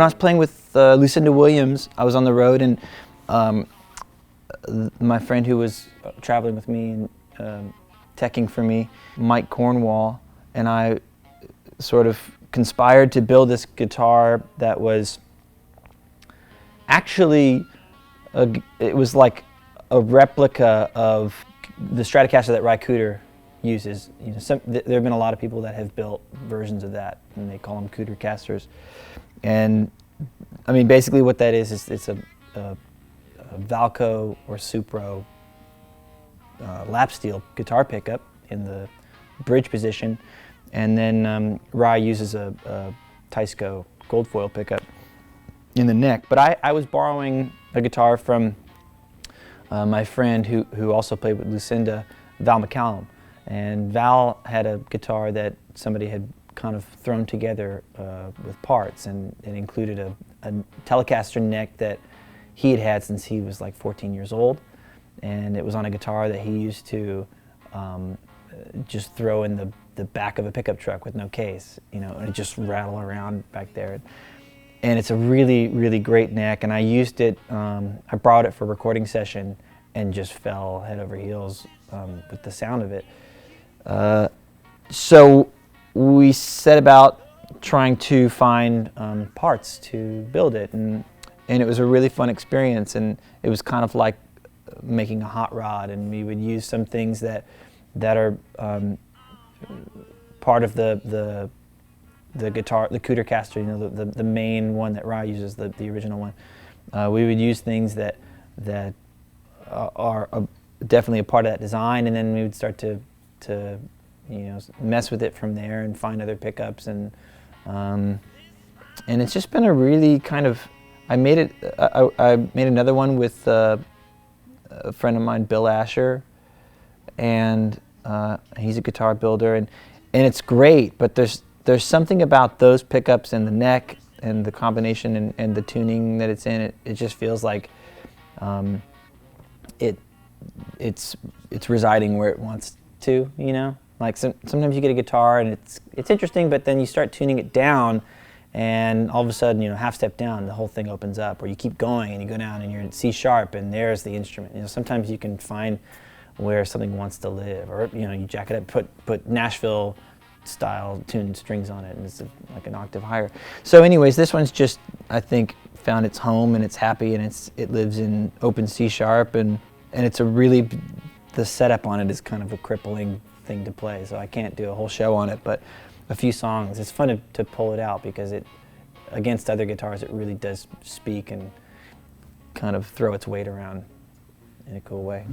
I was playing with Lucinda Williams, I was on the road, and my friend who was traveling with me and teching for me, Mike Cornwall, and I sort of conspired to build this guitar that was actually, it was like a replica of the Stratocaster that Ry Cooder uses. You know, there have been a lot of people that have built versions of that, and they call them Cooder casters. And I mean, basically what that is it's a Valco or Supro lap steel guitar pickup in the bridge position, and then Ry uses a Teisco gold foil pickup in the neck. But I was borrowing a guitar from my friend who also played with Lucinda, Val McCallum. And Val had a guitar that somebody had kind of thrown together with parts, and it included a Telecaster neck that he had had since he was like 14 years old, and it was on a guitar that he used to just throw in the back of a pickup truck with no case, you know, and it just rattle around back there. And it's a really, really great neck, and I used it, I borrowed it for a recording session and just fell head over heels with the sound of it. So we set about trying to find parts to build it, and it was a really fun experience, and it was kind of like making a hot rod, and we would use some things that are part of the guitar, the Cooder caster, you know, the main one that Ry uses, the original one. We would use things that are definitely a part of that design, and then we would start to you know, mess with it from there and find other pickups, and it's just been a really kind of, I made another one with a friend of mine, Bill Asher, and he's a guitar builder, and it's great, but there's something about those pickups and the neck and the combination and the tuning that it's in, it just feels like it's residing where it wants to, you know? Like sometimes you get a guitar and it's interesting, but then you start tuning it down, and all of a sudden, you know, half step down, the whole thing opens up. Or you keep going and you go down and you're in C sharp, and there's the instrument. You know, sometimes you can find where something wants to live, or you know, you jack it up, put Nashville style tuned strings on it, and it's like an octave higher. So, anyways, this one's just, I think, found its home, and it's happy, and it lives in open C sharp, and it's a really, the setup on it is kind of a crippling thing to play, so I can't do a whole show on it, but a few songs. It's fun to pull it out, because it, against other guitars, it really does speak and kind of throw its weight around in a cool way.